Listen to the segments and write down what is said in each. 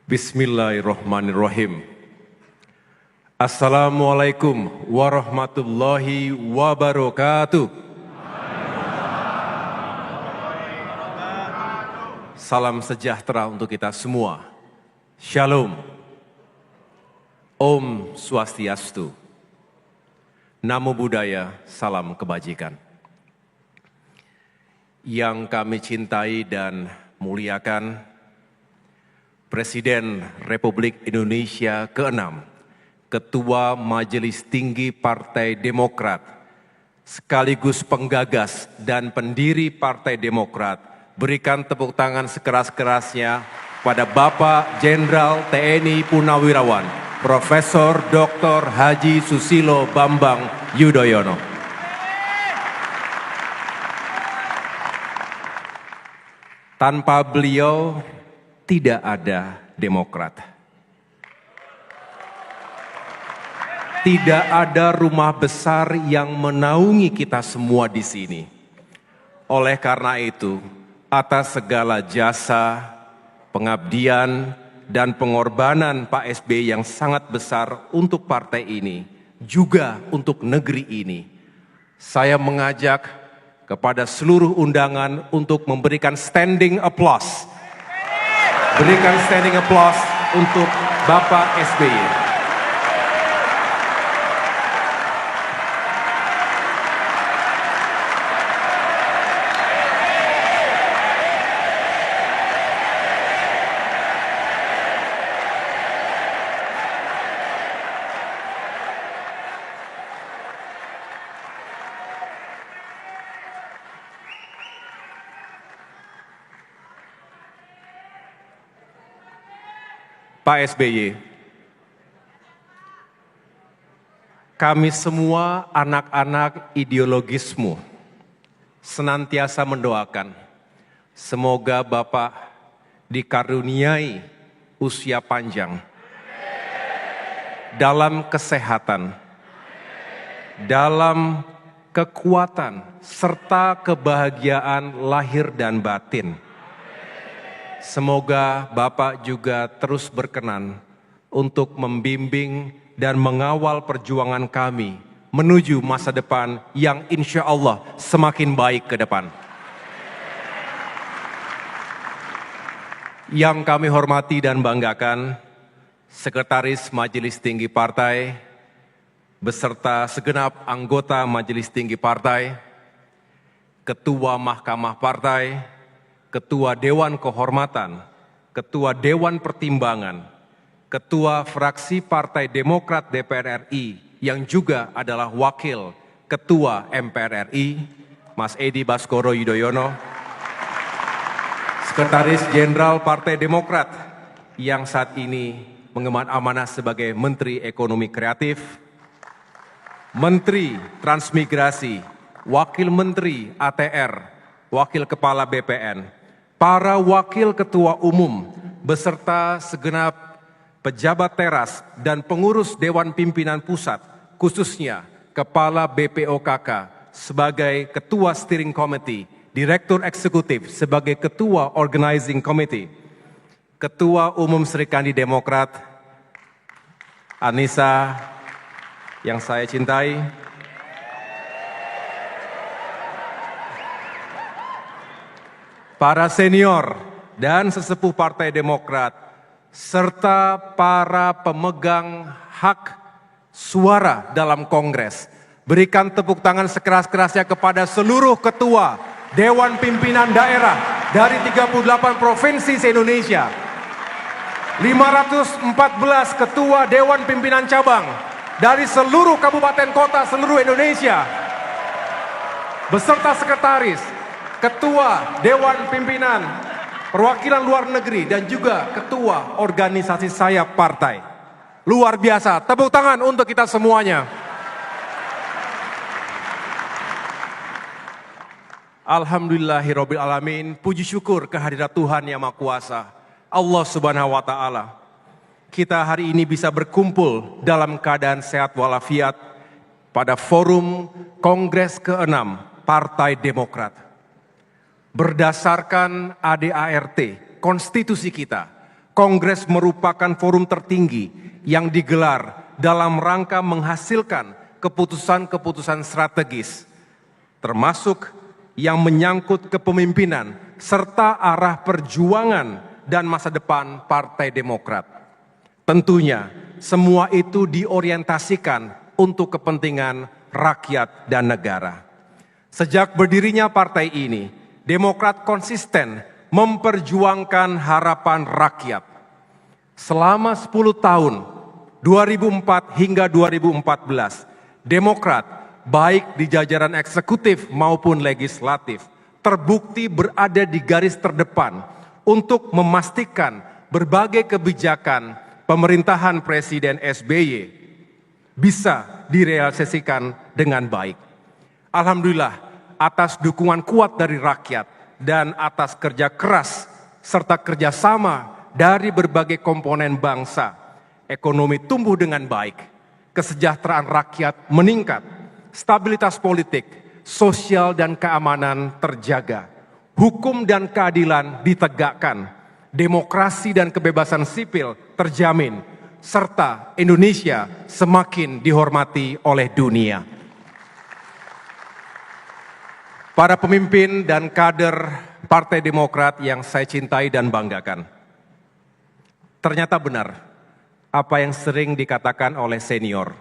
Bismillahirrahmanirrahim. Assalamualaikum warahmatullahi wabarakatuh. Salam sejahtera untuk kita semua. Shalom. Om Swastiastu. Namo Buddhaya, salam kebajikan. Yang kami cintai dan muliakan, Presiden Republik Indonesia ke-6, Ketua Majelis Tinggi Partai Demokrat, sekaligus penggagas dan pendiri Partai Demokrat, berikan tepuk tangan sekeras-kerasnya pada Bapak Jenderal TNI Purnawirawan, Profesor Dr. Haji Susilo Bambang Yudhoyono. Tanpa beliau, tidak ada Demokrat. Tidak ada rumah besar yang menaungi kita semua di sini. Oleh karena itu, atas segala jasa, pengabdian, dan pengorbanan Pak SBY yang sangat besar untuk partai ini, juga untuk negeri ini, saya mengajak kepada seluruh undangan untuk memberikan standing applause. Berikan standing applause untuk Bapak SBY. Pak SBY, kami semua anak-anak ideologismu senantiasa mendoakan semoga Bapak dikaruniai usia panjang dalam kesehatan, dalam kekuatan, serta kebahagiaan lahir dan batin. Semoga Bapak juga terus berkenan untuk membimbing dan mengawal perjuangan kami menuju masa depan yang insya Allah semakin baik ke depan. Yang kami hormati dan banggakan, Sekretaris Majelis Tinggi Partai, beserta segenap anggota Majelis Tinggi Partai, Ketua Mahkamah Partai, Ketua Dewan Kehormatan, Ketua Dewan Pertimbangan, Ketua Fraksi Partai Demokrat DPR RI yang juga adalah Wakil Ketua MPR RI, Mas Edi Baskoro Yudhoyono, Sekretaris Jenderal Partai Demokrat yang saat ini mengemban amanah sebagai Menteri Ekonomi Kreatif, Menteri Transmigrasi, Wakil Menteri ATR, Wakil Kepala BPN, para Wakil Ketua Umum, beserta segenap pejabat teras dan pengurus Dewan Pimpinan Pusat, khususnya Kepala BPOKK sebagai Ketua Steering Committee, Direktur Eksekutif sebagai Ketua Organizing Committee, Ketua Umum Serikandi Demokrat, Anissa yang saya cintai, para senior dan sesepuh Partai Demokrat, serta para pemegang hak suara dalam Kongres. Berikan tepuk tangan sekeras-kerasnya kepada seluruh ketua Dewan Pimpinan Daerah dari 38 provinsi se-Indonesia, 514 ketua Dewan Pimpinan Cabang dari seluruh kabupaten kota seluruh Indonesia, beserta sekretaris, Ketua Dewan Pimpinan Perwakilan Luar Negeri, dan juga Ketua Organisasi Sayap Partai. Luar biasa, tepuk tangan untuk kita semuanya. Alhamdulillahirabbil alamin, puji syukur kehadirat Tuhan Yang Maha Kuasa, Allah Subhanahu wa taala. Kita hari ini bisa berkumpul dalam keadaan sehat walafiat pada forum Kongres ke-6 Partai Demokrat. Berdasarkan ADART, konstitusi kita, Kongres merupakan forum tertinggi yang digelar dalam rangka menghasilkan keputusan-keputusan strategis, termasuk yang menyangkut kepemimpinan serta arah perjuangan dan masa depan Partai Demokrat. Tentunya semua itu diorientasikan untuk kepentingan rakyat dan negara. Sejak berdirinya partai ini, Demokrat konsisten memperjuangkan harapan rakyat. Selama 10 tahun, 2004 hingga 2014, Demokrat, baik di jajaran eksekutif maupun legislatif, terbukti berada di garis terdepan untuk memastikan berbagai kebijakan pemerintahan Presiden SBY bisa direalisasikan dengan baik. Alhamdulillah, atas dukungan kuat dari rakyat dan atas kerja keras serta kerjasama dari berbagai komponen bangsa, ekonomi tumbuh dengan baik, kesejahteraan rakyat meningkat, stabilitas politik, sosial dan keamanan terjaga, hukum dan keadilan ditegakkan, demokrasi dan kebebasan sipil terjamin, serta Indonesia semakin dihormati oleh dunia. Para pemimpin dan kader Partai Demokrat yang saya cintai dan banggakan, ternyata benar apa yang sering dikatakan oleh senior.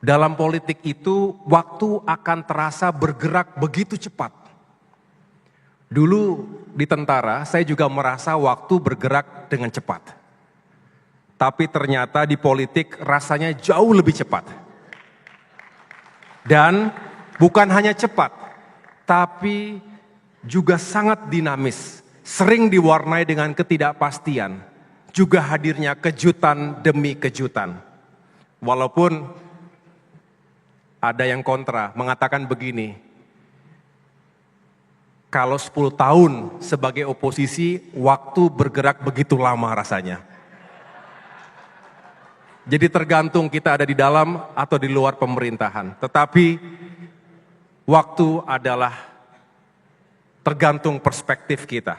Dalam politik itu, waktu akan terasa bergerak begitu cepat. Dulu di tentara, saya juga merasa waktu bergerak dengan cepat. Tapi ternyata di politik rasanya jauh lebih cepat. Dan bukan hanya cepat, tapi juga sangat dinamis, sering diwarnai dengan ketidakpastian, juga hadirnya kejutan demi kejutan. Walaupun ada yang kontra, mengatakan begini, kalau 10 tahun sebagai oposisi, waktu bergerak begitu lama rasanya. Jadi tergantung kita ada di dalam atau di luar pemerintahan. Tetapi waktu adalah tergantung perspektif kita.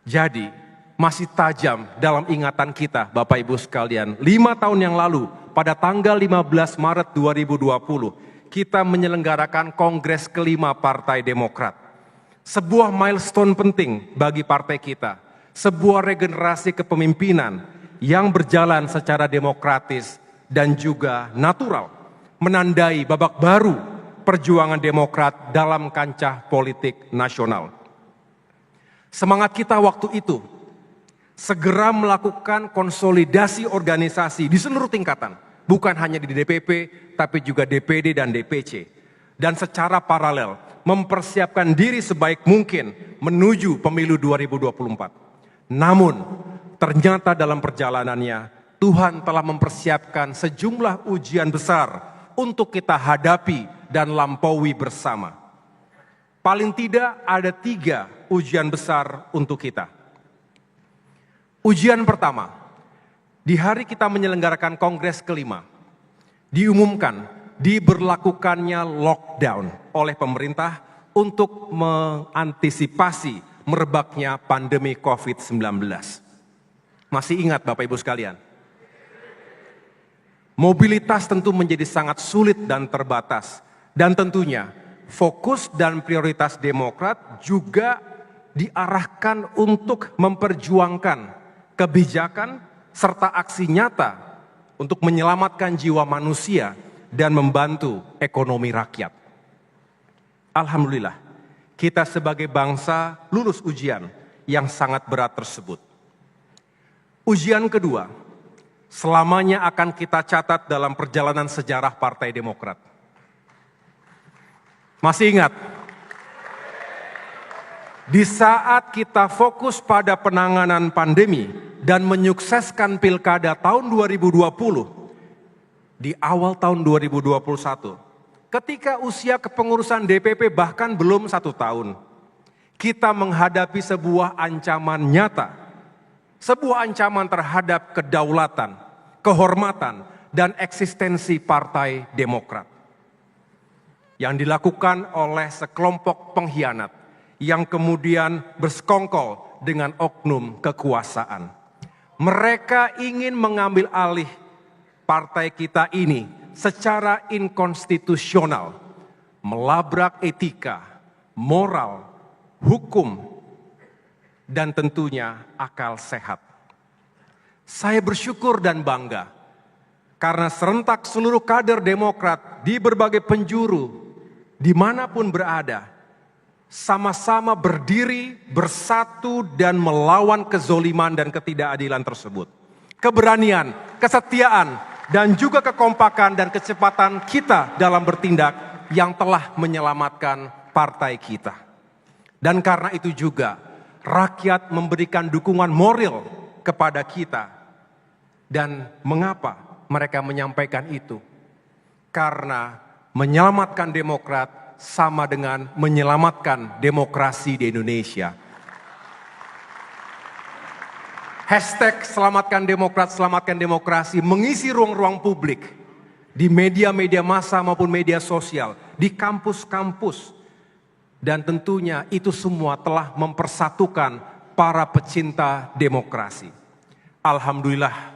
Jadi masih tajam dalam ingatan kita Bapak Ibu sekalian. 5 tahun yang lalu pada tanggal 15 Maret 2020 kita menyelenggarakan Kongres kelima Partai Demokrat. Sebuah milestone penting bagi partai kita. Sebuah regenerasi kepemimpinan yang berjalan secara demokratis dan juga natural. Menandai babak baru perjuangan Demokrat dalam kancah politik nasional. Semangat kita waktu itu segera melakukan konsolidasi organisasi di seluruh tingkatan, bukan hanya di DPP, tapi juga DPD dan DPC, dan secara paralel mempersiapkan diri sebaik mungkin menuju pemilu 2024. Namun, ternyata dalam perjalanannya Tuhan telah mempersiapkan sejumlah ujian besar untuk kita hadapi dan lampaui bersama. Paling tidak ada 3 ujian besar untuk kita. Ujian pertama, di hari kita menyelenggarakan Kongres kelima, diumumkan diberlakukannya lockdown oleh pemerintah untuk mengantisipasi merebaknya pandemi COVID-19. Masih ingat Bapak Ibu sekalian? Mobilitas tentu menjadi sangat sulit dan terbatas. Dan tentunya fokus dan prioritas Demokrat juga diarahkan untuk memperjuangkan kebijakan serta aksi nyata untuk menyelamatkan jiwa manusia dan membantu ekonomi rakyat. Alhamdulillah, kita sebagai bangsa lulus ujian yang sangat berat tersebut. Ujian kedua, selamanya akan kita catat dalam perjalanan sejarah Partai Demokrat. Masih ingat? Di saat kita fokus pada penanganan pandemi dan menyukseskan pilkada tahun 2020, di awal tahun 2021, ketika usia kepengurusan DPP bahkan belum 1 tahun, kita menghadapi sebuah ancaman nyata, sebuah ancaman terhadap kedaulatan, kehormatan, dan eksistensi Partai Demokrat. Yang dilakukan oleh sekelompok pengkhianat yang kemudian bersekongkol dengan oknum kekuasaan. Mereka ingin mengambil alih partai kita ini secara inkonstitusional, melabrak etika, moral, hukum, dan tentunya akal sehat. Saya bersyukur dan bangga karena serentak seluruh kader Demokrat di berbagai penjuru, dimanapun berada, sama-sama berdiri, bersatu, dan melawan kezoliman dan ketidakadilan tersebut. Keberanian, kesetiaan, dan juga kekompakan dan kecepatan kita dalam bertindak yang telah menyelamatkan partai kita. Dan karena itu juga, rakyat memberikan dukungan moral kepada kita. Dan mengapa mereka menyampaikan itu? Karena menyelamatkan Demokrat sama dengan menyelamatkan demokrasi di Indonesia. Hashtag selamatkan Demokrat, selamatkan demokrasi mengisi ruang-ruang publik di media-media massa maupun media sosial, di kampus-kampus. Dan tentunya itu semua telah mempersatukan para pecinta demokrasi. Alhamdulillah,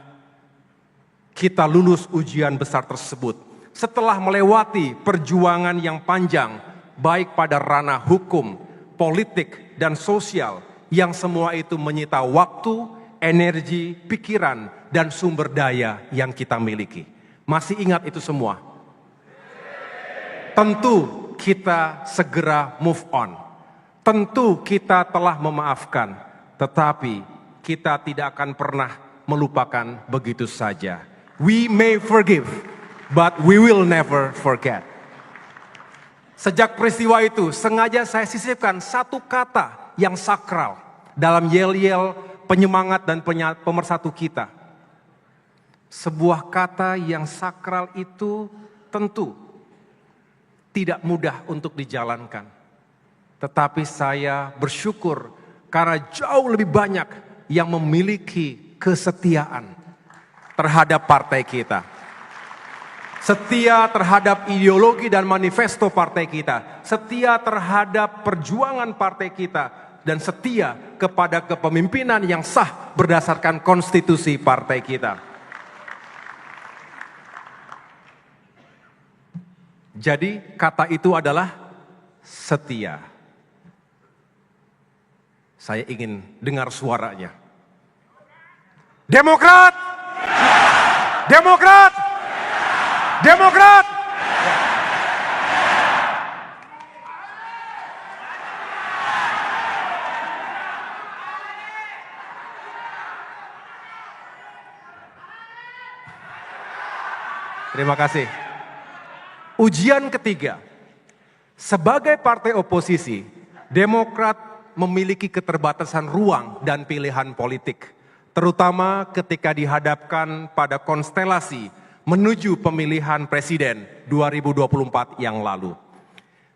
kita lulus ujian besar tersebut setelah melewati perjuangan yang panjang, baik pada ranah hukum, politik, dan sosial, yang semua itu menyita waktu, energi, pikiran, dan sumber daya yang kita miliki. Masih ingat itu semua? Tentu kita segera move on. Tentu kita telah memaafkan, tetapi kita tidak akan pernah melupakan begitu saja. We may forgive, but we will never forget. Sejak peristiwa itu, sengaja saya sisipkan satu kata yang sakral dalam yel-yel penyemangat dan pemersatu kita. Sebuah kata yang sakral itu tentu tidak mudah untuk dijalankan. Tetapi saya bersyukur karena jauh lebih banyak yang memiliki kesetiaan terhadap partai kita. Setia terhadap ideologi dan manifesto partai kita. Setia terhadap perjuangan partai kita. Dan setia kepada kepemimpinan yang sah berdasarkan konstitusi partai kita. Jadi kata itu adalah setia. Saya ingin dengar suaranya. Demokrat! Demokrat! Demokrat! Terima kasih. Ujian ketiga. Sebagai partai oposisi, Demokrat memiliki keterbatasan ruang dan pilihan politik, terutama ketika dihadapkan pada konstelasi menuju pemilihan presiden 2024 yang lalu.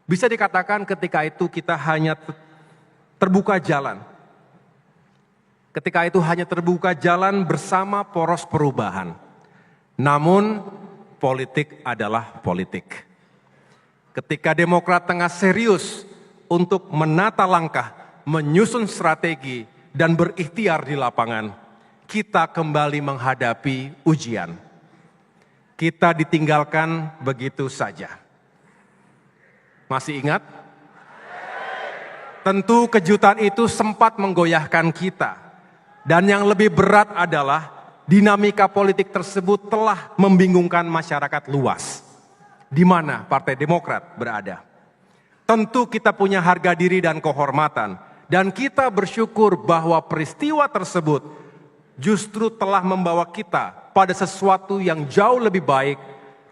Bisa dikatakan ketika itu kita hanya terbuka jalan. Ketika itu hanya terbuka jalan bersama poros perubahan. Namun politik adalah politik. Ketika Demokrat tengah serius untuk menata langkah, menyusun strategi, dan berikhtiar di lapangan, kita kembali menghadapi ujian. Kita ditinggalkan begitu saja. Masih ingat? Tentu kejutan itu sempat menggoyahkan kita. Dan yang lebih berat adalah dinamika politik tersebut telah membingungkan masyarakat luas. Di mana Partai Demokrat berada. Tentu kita punya harga diri dan kehormatan. Dan kita bersyukur bahwa peristiwa tersebut justru telah membawa kita pada sesuatu yang jauh lebih baik,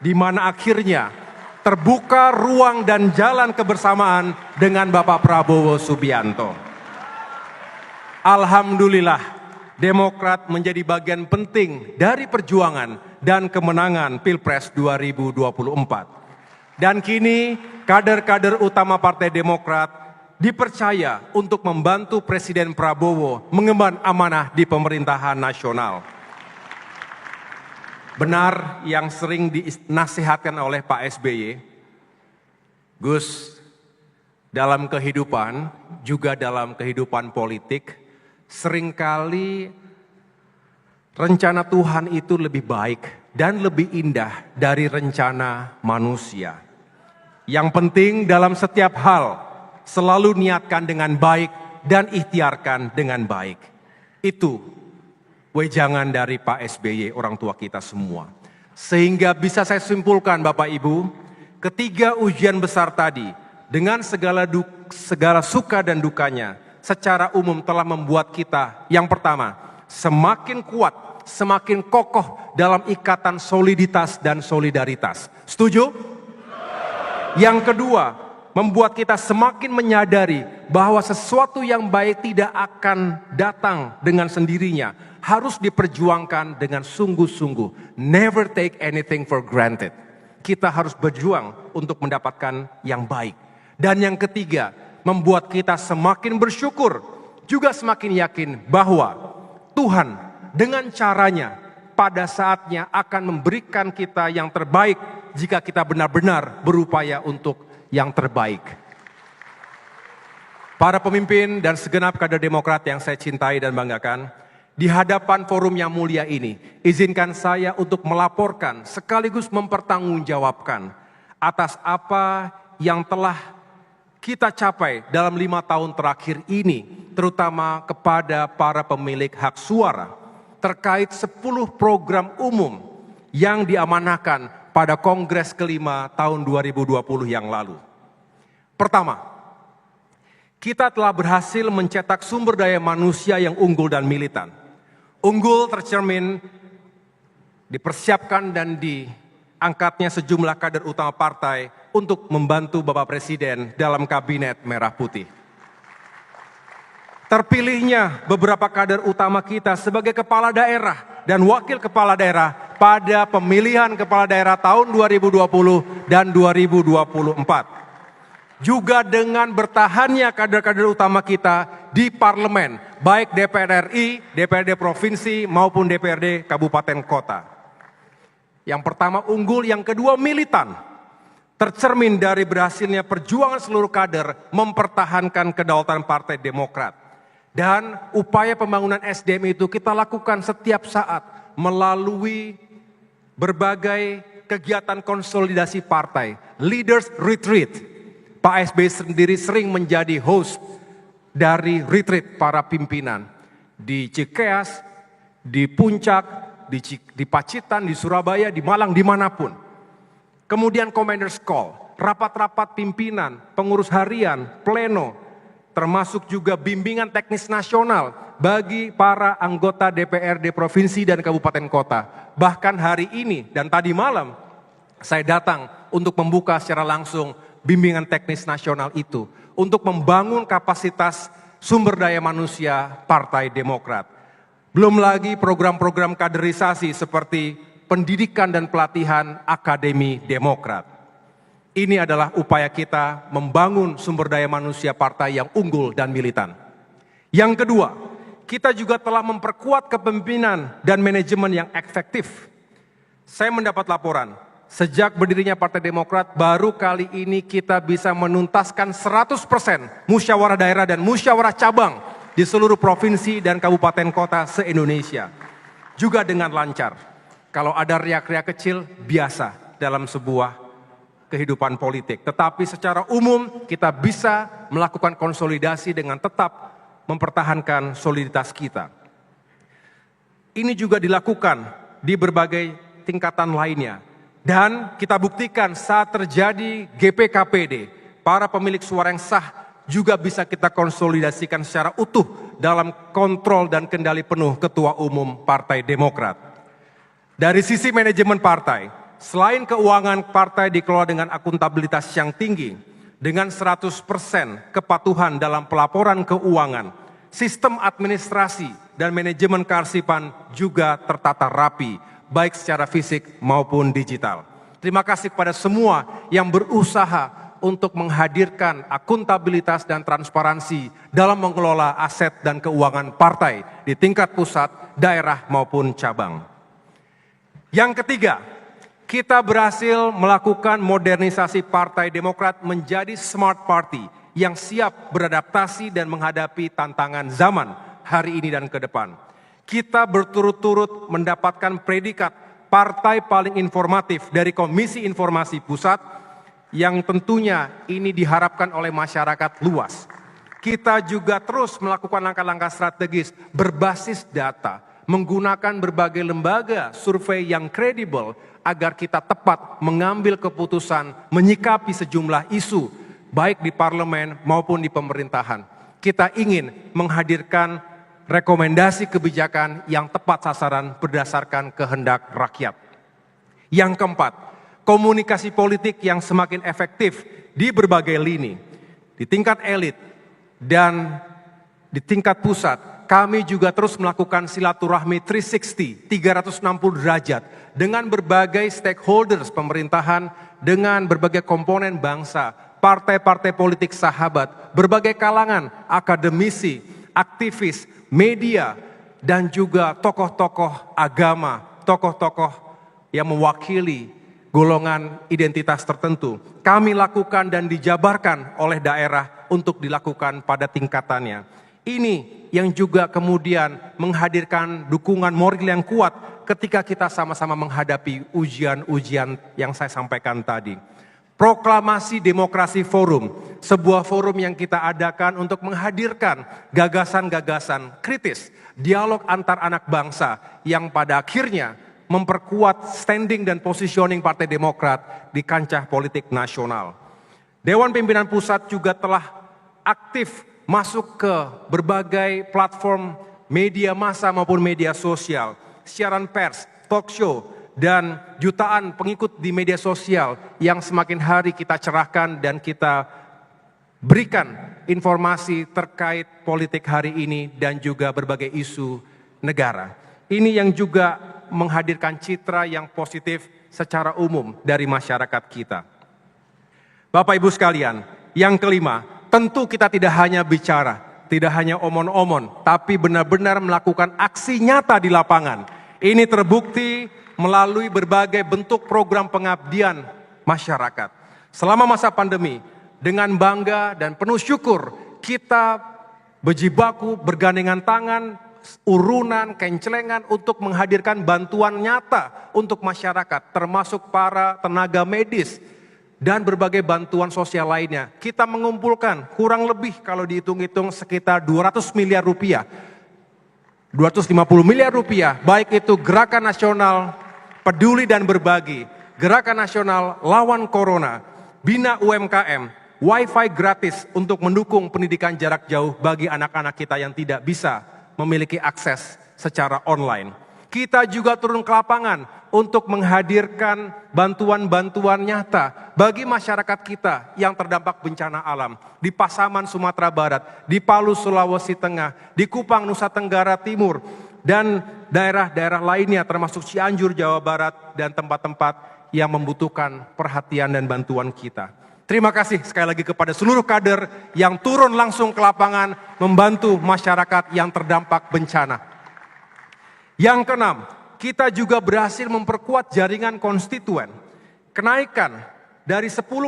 di mana akhirnya terbuka ruang dan jalan kebersamaan dengan Bapak Prabowo Subianto. Alhamdulillah, Demokrat menjadi bagian penting dari perjuangan dan kemenangan Pilpres 2024. Dan kini kader-kader utama Partai Demokrat dipercaya untuk membantu Presiden Prabowo mengemban amanah di pemerintahan nasional. Benar yang sering dinasihatkan oleh Pak SBY, Gus, dalam kehidupan, juga dalam kehidupan politik, Seringkali rencana Tuhan itu lebih baik dan lebih indah dari rencana manusia. Yang penting dalam setiap hal, selalu niatkan dengan baik dan ikhtiarkan dengan baik. Itu wejangan dari Pak SBY, orang tua kita semua. Sehingga bisa saya simpulkan Bapak Ibu, ketiga ujian besar tadi, dengan segala suka dan dukanya, secara umum telah membuat kita, yang pertama, semakin kuat, semakin kokoh dalam ikatan soliditas dan solidaritas. Setuju? Yang kedua, membuat kita semakin menyadari bahwa sesuatu yang baik tidak akan datang dengan sendirinya, harus diperjuangkan dengan sungguh-sungguh. Never take anything for granted. Kita harus berjuang untuk mendapatkan yang baik. Dan yang ketiga, membuat kita semakin bersyukur, juga semakin yakin bahwa Tuhan dengan caranya pada saatnya akan memberikan kita yang terbaik jika kita benar-benar berupaya untuk yang terbaik. Para pemimpin dan segenap kader Demokrat yang saya cintai dan banggakan, di hadapan forum yang mulia ini, izinkan saya untuk melaporkan sekaligus mempertanggungjawabkan atas apa yang telah kita capai dalam 5 tahun terakhir ini, terutama kepada para pemilik hak suara, terkait 10 program umum yang diamanahkan pada Kongres kelima tahun 2020 yang lalu. Pertama, kita telah berhasil mencetak sumber daya manusia yang unggul dan militan. Unggul tercermin dipersiapkan dan diangkatnya sejumlah kader utama partai untuk membantu Bapak Presiden dalam kabinet merah putih. Terpilihnya beberapa kader utama kita sebagai kepala daerah dan wakil kepala daerah pada pemilihan kepala daerah tahun 2020 dan 2024. Juga dengan bertahannya kader-kader utama kita di parlemen, baik DPR RI, DPRD Provinsi maupun DPRD Kabupaten Kota. Yang pertama unggul, yang kedua militan. Tercermin dari berhasilnya perjuangan seluruh kader mempertahankan kedaulatan Partai Demokrat. Dan upaya pembangunan SDM itu kita lakukan setiap saat melalui berbagai kegiatan konsolidasi partai, Leaders Retreat. Pak SBY sendiri sering menjadi host dari retreat para pimpinan di Cikeas, di Puncak, di Pacitan, di Surabaya, di Malang, dimanapun. Kemudian Commander's Call, rapat-rapat pimpinan, pengurus harian, pleno, termasuk juga bimbingan teknis nasional bagi para anggota DPRD Provinsi dan Kabupaten Kota. Bahkan hari ini dan tadi malam saya datang untuk membuka secara langsung bimbingan teknis nasional itu untuk membangun kapasitas sumber daya manusia Partai Demokrat. Belum lagi program-program kaderisasi seperti pendidikan dan pelatihan Akademi Demokrat. Ini adalah upaya kita membangun sumber daya manusia partai yang unggul dan militan. Yang kedua, kita juga telah memperkuat kepemimpinan dan manajemen yang efektif. Saya mendapat laporan, sejak berdirinya Partai Demokrat, baru kali ini kita bisa menuntaskan 100% musyawarah daerah dan musyawarah cabang di seluruh provinsi dan kabupaten kota se-Indonesia. Juga dengan lancar. Kalau ada riak-riak kecil, biasa dalam sebuah kehidupan politik. Tetapi secara umum kita bisa melakukan konsolidasi dengan tetap mempertahankan soliditas kita. Ini juga dilakukan di berbagai tingkatan lainnya. Dan kita buktikan saat terjadi GPKPD, para pemilik suara yang sah juga bisa kita konsolidasikan secara utuh dalam kontrol dan kendali penuh Ketua Umum Partai Demokrat. Dari sisi manajemen partai, selain keuangan partai dikelola dengan akuntabilitas yang tinggi, dengan 100% kepatuhan dalam pelaporan keuangan, sistem administrasi dan manajemen kearsipan juga tertata rapi, baik secara fisik maupun digital. Terima kasih kepada semua yang berusaha untuk menghadirkan akuntabilitas dan transparansi dalam mengelola aset dan keuangan partai di tingkat pusat, daerah maupun cabang. Yang ketiga, kita berhasil melakukan modernisasi Partai Demokrat menjadi smart party yang siap beradaptasi dan menghadapi tantangan zaman hari ini dan ke depan. Kita berturut-turut mendapatkan predikat partai paling informatif dari Komisi Informasi Pusat yang tentunya ini diharapkan oleh masyarakat luas. Kita juga terus melakukan langkah-langkah strategis berbasis data, menggunakan berbagai lembaga survei yang kredibel agar kita tepat mengambil keputusan menyikapi sejumlah isu baik di parlemen maupun di pemerintahan. Kita ingin menghadirkan rekomendasi kebijakan yang tepat sasaran berdasarkan kehendak rakyat. Yang keempat, komunikasi politik yang semakin efektif di berbagai lini, di tingkat elit dan di tingkat pusat. Kami juga terus melakukan silaturahmi 360 derajat dengan berbagai stakeholders pemerintahan, dengan berbagai komponen bangsa, partai-partai politik sahabat, berbagai kalangan, akademisi, aktivis, media, dan juga tokoh-tokoh agama, tokoh-tokoh yang mewakili golongan identitas tertentu. Kami lakukan dan dijabarkan oleh daerah untuk dilakukan pada tingkatannya. Ini yang juga kemudian menghadirkan dukungan moral yang kuat ketika kita sama-sama menghadapi ujian-ujian yang saya sampaikan tadi. Proklamasi Demokrasi Forum, sebuah forum yang kita adakan untuk menghadirkan gagasan-gagasan kritis, dialog antar anak bangsa yang pada akhirnya memperkuat standing dan positioning Partai Demokrat di kancah politik nasional. Dewan Pimpinan Pusat juga telah aktif masuk ke berbagai platform media massa maupun media sosial, siaran pers, talk show, dan jutaan pengikut di media sosial yang semakin hari kita cerahkan dan kita berikan informasi terkait politik hari ini dan juga berbagai isu negara. Ini yang juga menghadirkan citra yang positif secara umum dari masyarakat kita. Bapak Ibu sekalian, yang kelima, tentu kita tidak hanya bicara, tidak hanya omon-omon, tapi benar-benar melakukan aksi nyata di lapangan. Ini terbukti melalui berbagai bentuk program pengabdian masyarakat. Selama masa pandemi, dengan bangga dan penuh syukur, kita berjibaku, bergandengan tangan, urunan, kencelengan untuk menghadirkan bantuan nyata untuk masyarakat, termasuk para tenaga medis, dan berbagai bantuan sosial lainnya. Kita mengumpulkan kurang lebih kalau dihitung-hitung sekitar 200 miliar rupiah. 250 miliar rupiah, baik itu Gerakan Nasional Peduli dan Berbagi, Gerakan Nasional Lawan Corona, Bina UMKM, Wi-Fi gratis untuk mendukung pendidikan jarak jauh bagi anak-anak kita yang tidak bisa memiliki akses secara online. Kita juga turun ke lapangan untuk menghadirkan bantuan-bantuan nyata bagi masyarakat kita yang terdampak bencana alam di Pasaman, Sumatera Barat, di Palu, Sulawesi Tengah, di Kupang, Nusa Tenggara Timur, dan daerah-daerah lainnya termasuk Cianjur, Jawa Barat, dan tempat-tempat yang membutuhkan perhatian dan bantuan kita. Terima kasih sekali lagi kepada seluruh kader yang turun langsung ke lapangan membantu masyarakat yang terdampak bencana. Yang keenam, kita juga berhasil memperkuat jaringan konstituen. Kenaikan dari 10,8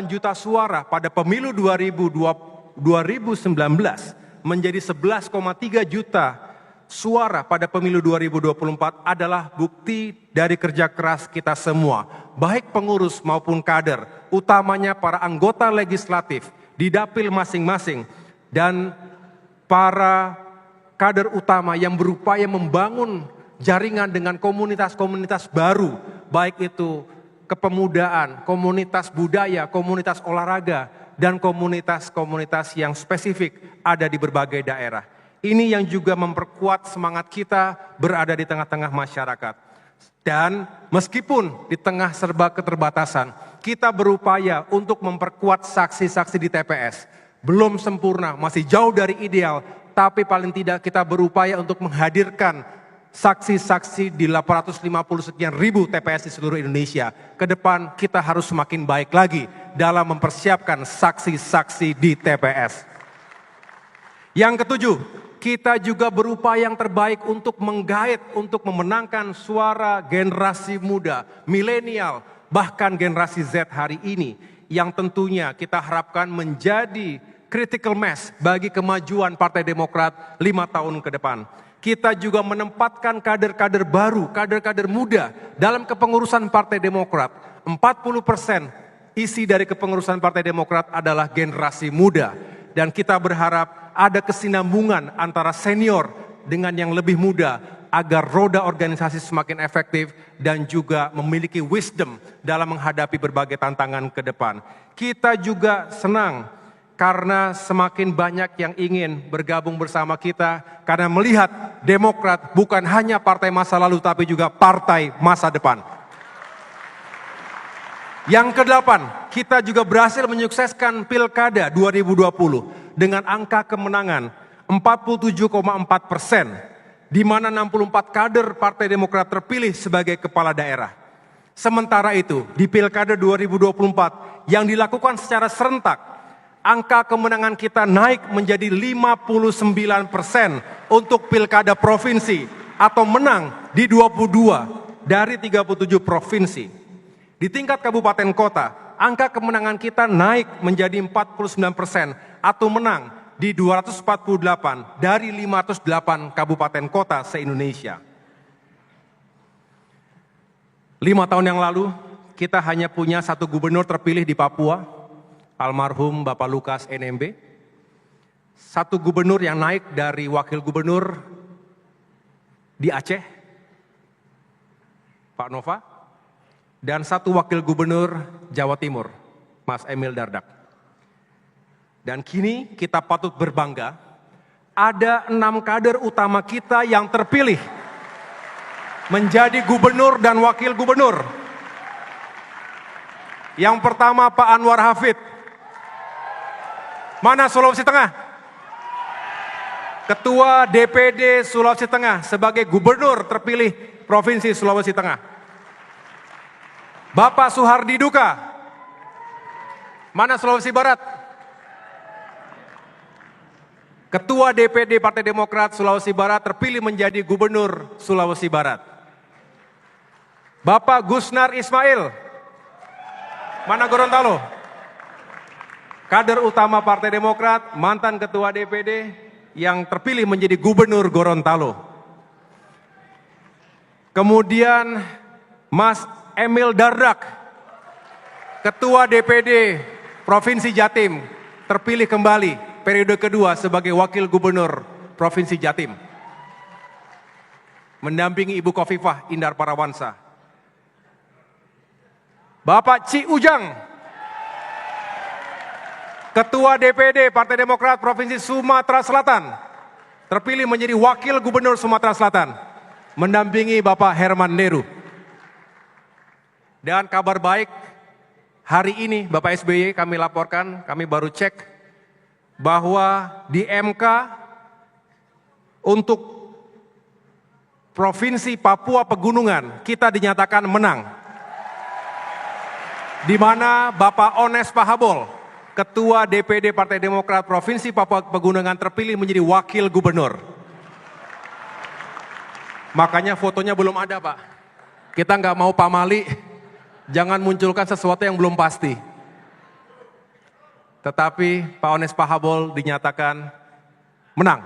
juta suara pada pemilu 2019 menjadi 11,3 juta suara pada pemilu 2024 adalah bukti dari kerja keras kita semua, baik pengurus maupun kader, utamanya para anggota legislatif di dapil masing-masing dan para kader utama yang berupaya membangun jaringan dengan komunitas-komunitas baru, baik itu kepemudaan, komunitas budaya, komunitas olahraga, dan komunitas-komunitas yang spesifik ada di berbagai daerah. Ini yang juga memperkuat semangat kita berada di tengah-tengah masyarakat. Dan meskipun di tengah serba keterbatasan, kita berupaya untuk memperkuat saksi-saksi di TPS. Belum sempurna, masih jauh dari ideal, tapi paling tidak kita berupaya untuk menghadirkan saksi-saksi di 850 sekian ribu TPS di seluruh Indonesia. Ke depan kita harus semakin baik lagi dalam mempersiapkan saksi-saksi di TPS. Yang ketujuh, kita juga berupaya yang terbaik untuk menggait, untuk memenangkan suara generasi muda, milenial, bahkan generasi Z hari ini, yang tentunya kita harapkan menjadi critical mass bagi kemajuan Partai Demokrat 5 tahun ke depan. Kita juga menempatkan kader-kader baru, kader-kader muda dalam kepengurusan Partai Demokrat. 40% isi dari kepengurusan Partai Demokrat adalah generasi muda. Dan kita berharap ada kesinambungan antara senior dengan yang lebih muda agar roda organisasi semakin efektif dan juga memiliki wisdom dalam menghadapi berbagai tantangan ke depan. Kita juga senang karena semakin banyak yang ingin bergabung bersama kita karena melihat Demokrat bukan hanya partai masa lalu tapi juga partai masa depan. Yang kedelapan, kita juga berhasil menyukseskan Pilkada 2020 dengan angka kemenangan 47,4%, di mana 64 kader Partai Demokrat terpilih sebagai kepala daerah. Sementara itu, di Pilkada 2024 yang dilakukan secara serentak, angka kemenangan kita naik menjadi 59% untuk Pilkada Provinsi atau menang di 22 dari 37 provinsi. Di tingkat kabupaten kota, angka kemenangan kita naik menjadi 49% atau menang di 248 dari 508 kabupaten kota se-Indonesia. 5 tahun yang lalu, kita hanya punya satu gubernur terpilih di Papua, almarhum Bapak Lukas NMB. Satu gubernur yang naik dari wakil gubernur di Aceh, Pak Nova. Dan satu wakil gubernur Jawa Timur, Mas Emil Dardak. Dan kini kita patut berbangga, ada 6 kader utama kita yang terpilih menjadi gubernur dan wakil gubernur. Yang pertama Pak Anwar Hafid. Mana Sulawesi Tengah? Ketua DPD Sulawesi Tengah sebagai gubernur terpilih Provinsi Sulawesi Tengah. Bapak Suhardi Duka. Mana Sulawesi Barat? Ketua DPD Partai Demokrat Sulawesi Barat terpilih menjadi Gubernur Sulawesi Barat. Bapak Gusnar Ismail. Mana Gorontalo? Kader utama Partai Demokrat, mantan Ketua DPD yang terpilih menjadi Gubernur Gorontalo. Kemudian Mas Emil Dardak, Ketua DPD Provinsi Jatim, terpilih kembali periode kedua sebagai Wakil Gubernur Provinsi Jatim. Mendampingi Ibu Khofifah Indar Parawansa. Bapak Ci Ujang, Ketua DPD Partai Demokrat Provinsi Sumatera Selatan, terpilih menjadi Wakil Gubernur Sumatera Selatan. Mendampingi Bapak Herman Deru. Dan kabar baik, hari ini Bapak SBY kami laporkan, kami baru cek bahwa di MK untuk Provinsi Papua Pegunungan kita dinyatakan menang. Di mana Bapak Ones Pahabol, Ketua DPD Partai Demokrat Provinsi Papua Pegunungan terpilih menjadi Wakil Gubernur. Makanya fotonya belum ada Pak. Kita nggak mau pamali. Jangan munculkan sesuatu yang belum pasti. Tetapi Pak Ones Pahabol dinyatakan menang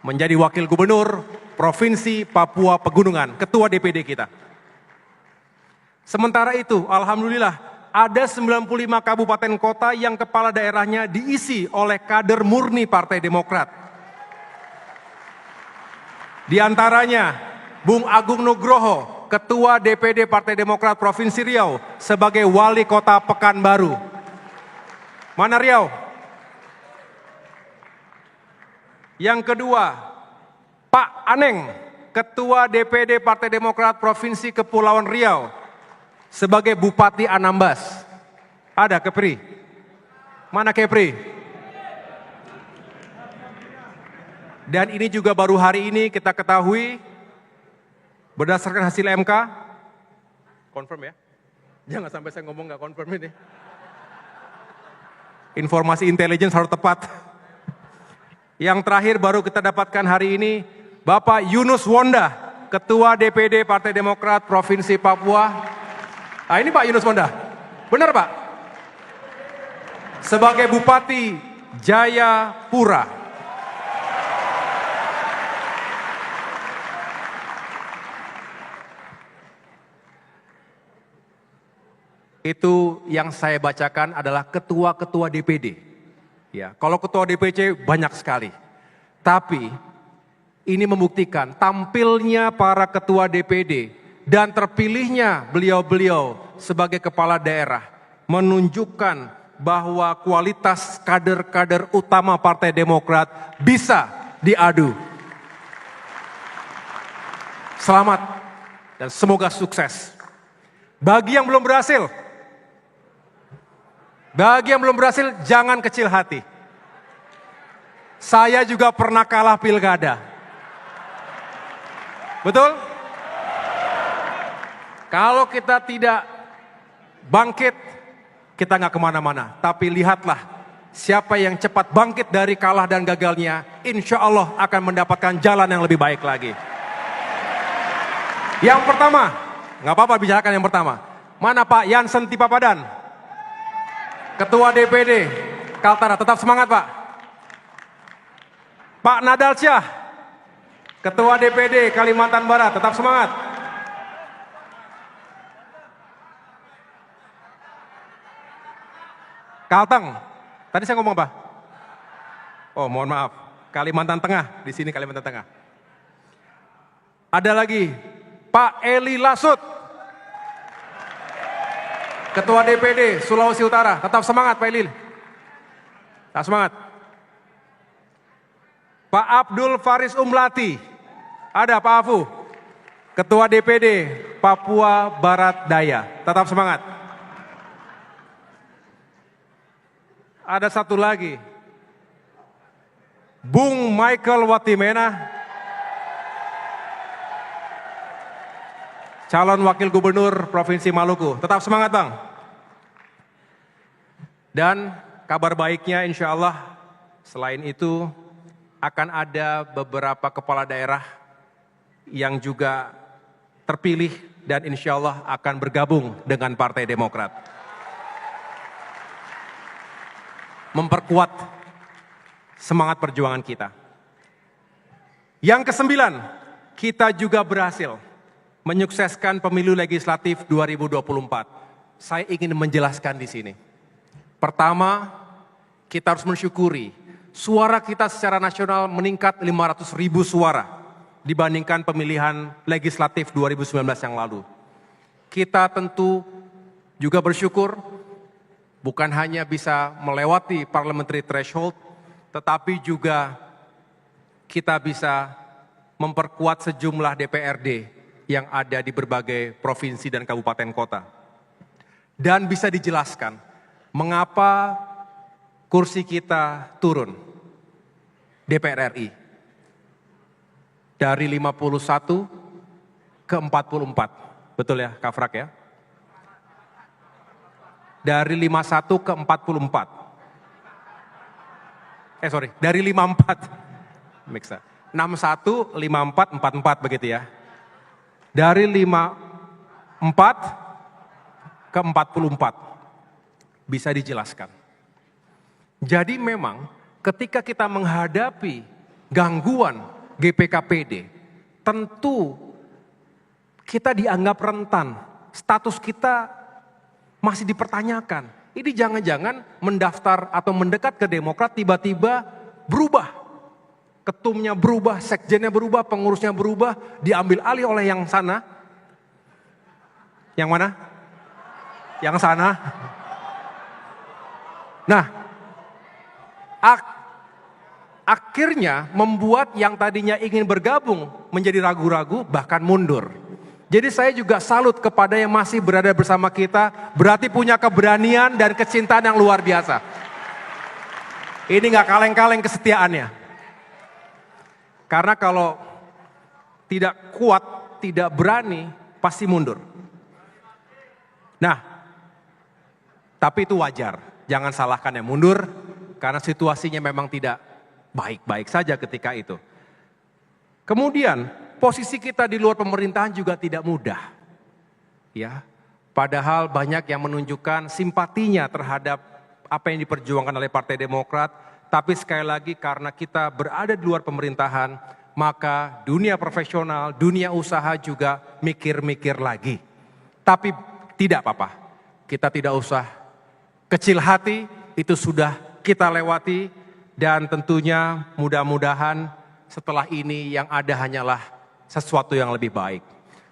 menjadi Wakil Gubernur Provinsi Papua Pegunungan, Ketua DPD kita. Sementara itu, alhamdulillah ada 95 kabupaten kota yang kepala daerahnya diisi oleh kader murni Partai Demokrat. Di antaranya Bung Agung Nugroho, Ketua DPD Partai Demokrat Provinsi Riau sebagai Wali Kota Pekanbaru. Mana Riau? Yang kedua, Pak Aneng, Ketua DPD Partai Demokrat Provinsi Kepulauan Riau sebagai Bupati Anambas. Ada Kepri? Mana Kepri? Dan ini juga baru hari ini kita ketahui berdasarkan hasil MK, confirm ya, jangan sampai saya ngomong nggak confirm ini. Informasi intelijen harus tepat. Yang terakhir baru kita dapatkan hari ini, Bapak Yunus Wonda, Ketua DPD Partai Demokrat Provinsi Papua. Nah ini Pak Yunus Wonda, benar Pak? Sebagai Bupati Jayapura. Itu yang saya bacakan adalah ketua-ketua DPD. Ya, kalau ketua DPC banyak sekali. Tapi ini membuktikan tampilnya para ketua DPD dan terpilihnya beliau-beliau sebagai kepala daerah menunjukkan bahwa kualitas kader-kader utama Partai Demokrat bisa diadu. Selamat dan semoga sukses. Bagi yang belum berhasil, jangan kecil hati. Saya juga pernah kalah pilkada. Betul? Kalau kita tidak bangkit, kita nggak kemana-mana. Tapi lihatlah, siapa yang cepat bangkit dari kalah dan gagalnya, insya Allah akan mendapatkan jalan yang lebih baik lagi. Yang pertama, nggak apa-apa bicarakan yang pertama. Mana Pak Jansen Tipapadan? Ketua DPD Kaltara, tetap semangat Pak. Pak Nadalsyah, Ketua DPD Kalimantan Barat, tetap semangat. Kalteng, tadi saya ngomong apa? Oh mohon maaf, Kalimantan Tengah, di sini Kalimantan Tengah. Ada lagi, Pak Eli Lasut, Ketua DPD Sulawesi Utara, tetap semangat Pak Eli. Tetap semangat. Pak Abdul Faris Umlati, ada Pak Afu, Ketua DPD Papua Barat Daya, tetap semangat. Ada satu lagi, Bung Michael Watimena, calon Wakil Gubernur Provinsi Maluku, tetap semangat Bang. Dan kabar baiknya insya Allah selain itu akan ada beberapa kepala daerah yang juga terpilih dan insya Allah akan bergabung dengan Partai Demokrat. Memperkuat semangat perjuangan kita. Yang ke-9, kita juga berhasil menyukseskan pemilu legislatif 2024. Saya ingin menjelaskan di sini. Pertama, kita harus mensyukuri suara kita secara nasional meningkat 500.000 suara dibandingkan pemilihan legislatif 2019 yang lalu. Kita tentu juga bersyukur bukan hanya bisa melewati parliamentary threshold, tetapi juga kita bisa memperkuat sejumlah DPRD yang ada di berbagai provinsi dan kabupaten kota. Dan bisa dijelaskan mengapa kursi kita turun DPR RI dari 51 ke 44. Betul ya Kak Frak ya? Dari 51 ke 44. Dari 54. Mixa. 61, 54, 44 begitu ya. Dari 54 ke 44. Bisa dijelaskan. Jadi memang ketika kita menghadapi gangguan GPKPD, tentu kita dianggap rentan, status kita masih dipertanyakan. Ini jangan-jangan mendaftar atau mendekat ke Demokrat tiba-tiba berubah. Ketumnya berubah, sekjennya berubah, pengurusnya berubah, diambil alih oleh yang sana. Yang mana? Yang sana. Nah, akhirnya membuat yang tadinya ingin bergabung menjadi ragu-ragu bahkan mundur. Jadi saya juga salut kepada yang masih berada bersama kita, berarti punya keberanian dan kecintaan yang luar biasa. Ini gak kaleng-kaleng kesetiaannya. Karena kalau tidak kuat, tidak berani, pasti mundur. Nah, tapi itu wajar, jangan salahkan yang mundur, karena situasinya memang tidak baik-baik saja ketika itu. Kemudian posisi kita di luar pemerintahan juga tidak mudah. Ya, padahal banyak yang menunjukkan simpatinya terhadap apa yang diperjuangkan oleh Partai Demokrat, Tapi sekali lagi karena kita berada di luar pemerintahan, maka dunia profesional, dunia usaha juga mikir-mikir lagi. Tapi tidak apa-apa, kita tidak usah kecil hati, itu sudah kita lewati. Dan tentunya mudah-mudahan setelah ini yang ada hanyalah sesuatu yang lebih baik.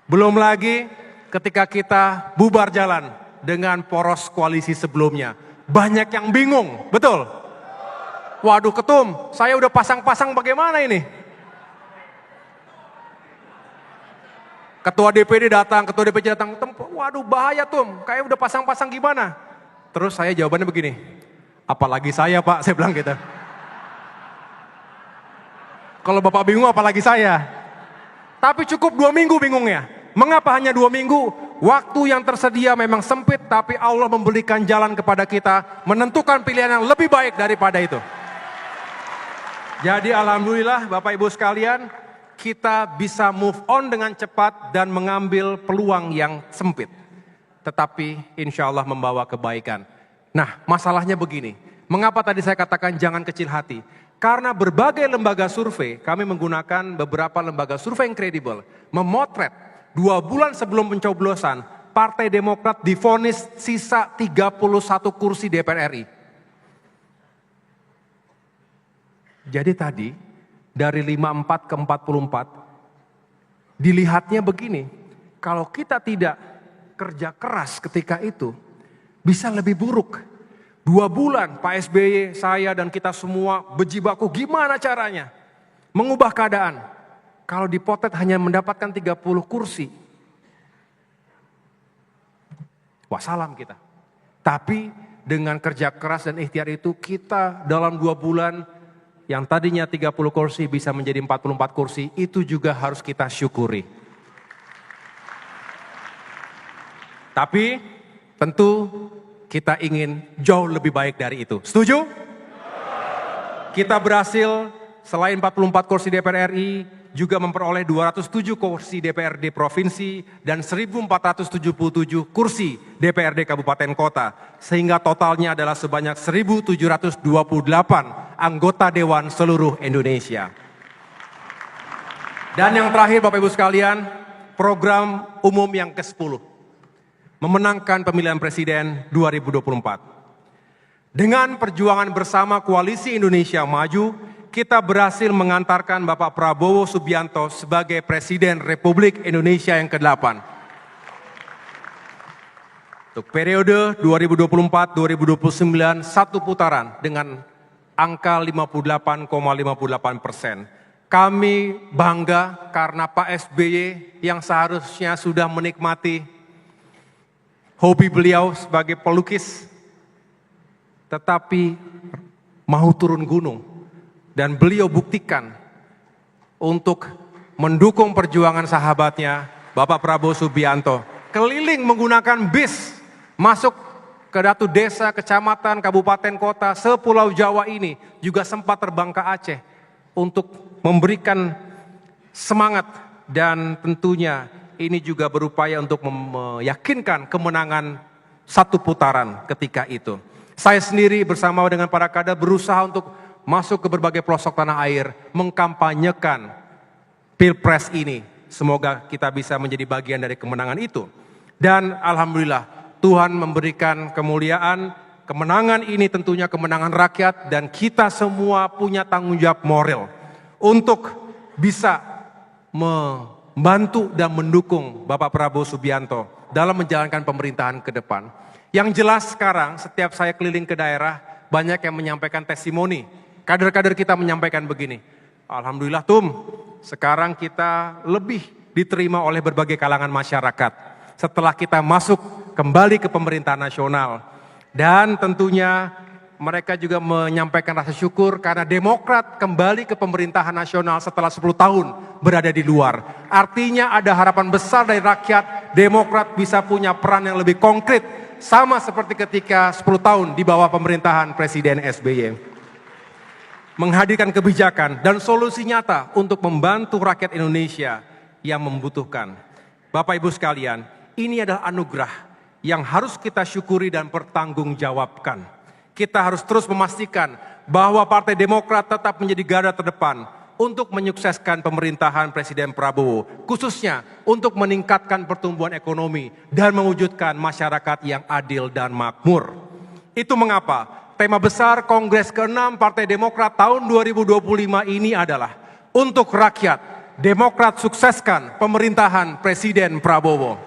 Belum lagi ketika kita bubar jalan dengan poros koalisi sebelumnya. Banyak yang bingung, betul? Waduh ketum, saya udah pasang-pasang bagaimana ini? Ketua DPD datang, ketua DPC datang, waduh bahaya Tum, kayak udah pasang-pasang gimana? Terus saya jawabannya begini, apalagi saya Pak, saya bilang gitu. Kalau Bapak bingung apalagi saya. Tapi cukup 2 minggu bingungnya. Mengapa hanya 2 minggu? Waktu yang tersedia memang sempit, tapi Allah memberikan jalan kepada kita, menentukan pilihan yang lebih baik daripada itu. Jadi alhamdulillah Bapak Ibu sekalian, kita bisa move on dengan cepat dan mengambil peluang yang sempit. Tetapi insya Allah membawa kebaikan. Nah masalahnya begini, mengapa tadi saya katakan jangan kecil hati? Karena berbagai lembaga survei, kami menggunakan beberapa lembaga survei yang kredibel, memotret 2 bulan sebelum pencoblosan, Partai Demokrat divonis sisa 31 kursi DPR RI. Jadi tadi dari 54 ke 44 dilihatnya begini, kalau kita tidak kerja keras ketika itu bisa lebih buruk. 2 bulan Pak SBY, saya dan kita semua berjibaku gimana caranya mengubah keadaan. Kalau dipotret hanya mendapatkan 30 kursi, wassalam kita. Tapi dengan kerja keras dan ikhtiar itu kita dalam 2 bulan yang tadinya 30 kursi bisa menjadi 44 kursi, itu juga harus kita syukuri. Tapi tentu kita ingin jauh lebih baik dari itu. Setuju? Kita berhasil selain 44 kursi DPR RI, juga memperoleh 207 kursi DPRD Provinsi dan 1.477 kursi DPRD Kabupaten Kota. Sehingga totalnya adalah sebanyak 1.728 anggota Dewan seluruh Indonesia. Dan yang terakhir Bapak Ibu sekalian, program umum yang ke-10. Memenangkan pemilihan presiden 2024. Dengan perjuangan bersama Koalisi Indonesia Maju, kita berhasil mengantarkan Bapak Prabowo Subianto sebagai Presiden Republik Indonesia yang ke-8. Untuk periode 2024-2029 satu putaran dengan angka 58,58%. Kami bangga karena Pak SBY yang seharusnya sudah menikmati hobi beliau sebagai pelukis, tetapi mau turun gunung. Dan beliau buktikan untuk mendukung perjuangan sahabatnya, Bapak Prabowo Subianto. Keliling menggunakan bis, masuk ke satu desa, kecamatan, kabupaten, kota, sepulau Jawa ini. Juga sempat terbang ke Aceh untuk memberikan semangat. Dan tentunya ini juga berupaya untuk meyakinkan kemenangan satu putaran ketika itu. Saya sendiri bersama dengan para kader berusaha untuk masuk ke berbagai pelosok tanah air, mengkampanyekan Pilpres ini. Semoga kita bisa menjadi bagian dari kemenangan itu. Dan alhamdulillah Tuhan memberikan kemuliaan, kemenangan ini tentunya kemenangan rakyat dan kita semua punya tanggung jawab moral untuk bisa membantu dan mendukung Bapak Prabowo Subianto dalam menjalankan pemerintahan ke depan. Yang jelas sekarang setiap saya keliling ke daerah banyak yang menyampaikan testimoni. Kader-kader kita menyampaikan begini, alhamdulillah Tum, sekarang kita lebih diterima oleh berbagai kalangan masyarakat setelah kita masuk kembali ke pemerintahan nasional. Dan tentunya mereka juga menyampaikan rasa syukur karena Demokrat kembali ke pemerintahan nasional setelah 10 tahun berada di luar. Artinya ada harapan besar dari rakyat, Demokrat bisa punya peran yang lebih konkret, sama seperti ketika 10 tahun di bawah pemerintahan Presiden SBY. Menghadirkan kebijakan dan solusi nyata untuk membantu rakyat Indonesia yang membutuhkan. Bapak Ibu sekalian, ini adalah anugerah yang harus kita syukuri dan pertanggungjawabkan. Kita harus terus memastikan bahwa Partai Demokrat tetap menjadi garda terdepan untuk menyukseskan pemerintahan Presiden Prabowo, khususnya untuk meningkatkan pertumbuhan ekonomi dan mewujudkan masyarakat yang adil dan makmur. Itu mengapa tema besar Kongres ke-6 Partai Demokrat tahun 2025 ini adalah untuk rakyat, Demokrat sukseskan pemerintahan Presiden Prabowo.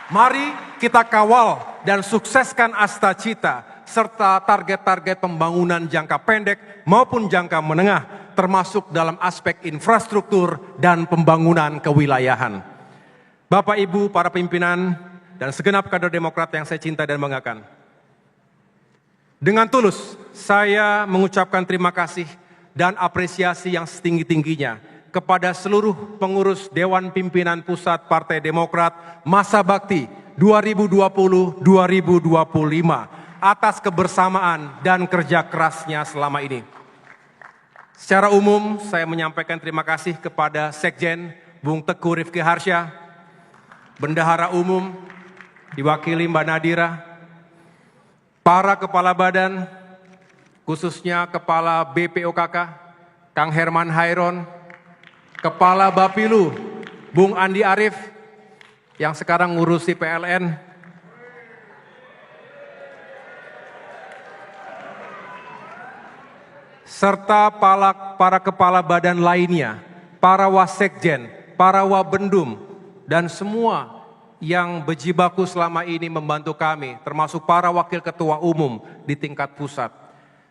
Mari kita kawal dan sukseskan Astacita serta target-target pembangunan jangka pendek maupun jangka menengah, termasuk dalam aspek infrastruktur dan pembangunan kewilayahan. Bapak, Ibu, para pimpinan, dan segenap kader Demokrat yang saya cinta dan banggakan. Dengan tulus, saya mengucapkan terima kasih dan apresiasi yang setinggi-tingginya kepada seluruh pengurus Dewan Pimpinan Pusat Partai Demokrat masa bakti 2020-2025 atas kebersamaan dan kerja kerasnya selama ini. Secara umum, saya menyampaikan terima kasih kepada Sekjen Bung Teguh Rifki Harsha, Bendahara Umum, diwakili Mbak Nadira, para kepala badan, khususnya Kepala BPOKK, Kang Herman Hairon, Kepala Bapilu, Bung Andi Arief, yang sekarang ngurusi PLN, serta para kepala badan lainnya, para wasekjen, para wabendum, dan semua yang berjibaku selama ini membantu kami, termasuk para wakil ketua umum di tingkat pusat.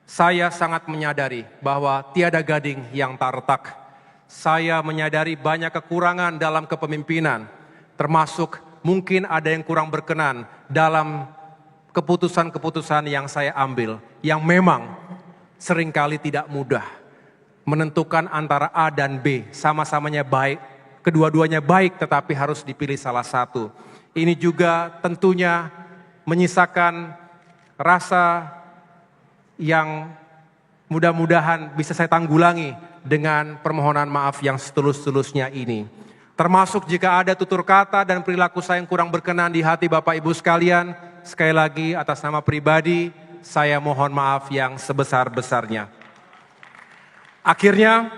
Saya sangat menyadari bahwa tiada gading yang tak retak. Saya menyadari banyak kekurangan dalam kepemimpinan, termasuk mungkin ada yang kurang berkenan dalam keputusan-keputusan yang saya ambil, yang memang seringkali tidak mudah menentukan antara A dan B, sama-samanya baik, kedua-duanya baik tetapi harus dipilih salah satu. Ini juga tentunya menyisakan rasa yang mudah-mudahan bisa saya tanggulangi dengan permohonan maaf yang setulus-tulusnya ini. Termasuk jika ada tutur kata dan perilaku saya yang kurang berkenan di hati Bapak Ibu sekalian, sekali lagi atas nama pribadi, saya mohon maaf yang sebesar-besarnya. Akhirnya,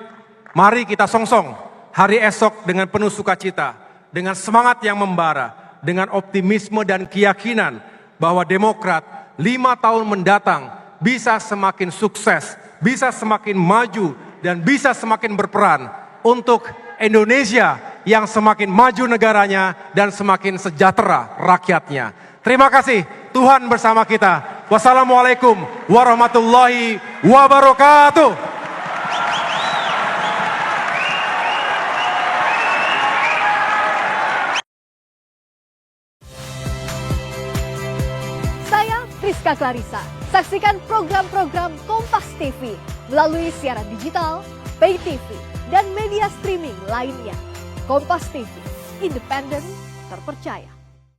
mari kita songsong hari esok dengan penuh sukacita, dengan semangat yang membara, dengan optimisme dan keyakinan bahwa Demokrat 5 tahun mendatang bisa semakin sukses, bisa semakin maju, dan bisa semakin berperan untuk Indonesia yang semakin maju negaranya dan semakin sejahtera rakyatnya. Terima kasih, Tuhan bersama kita. Wassalamualaikum warahmatullahi wabarakatuh. Saya Priska Clarissa. Saksikan program-program Kompas TV melalui siaran digital, pay TV, dan media streaming lainnya. Kompas TV, independen, terpercaya.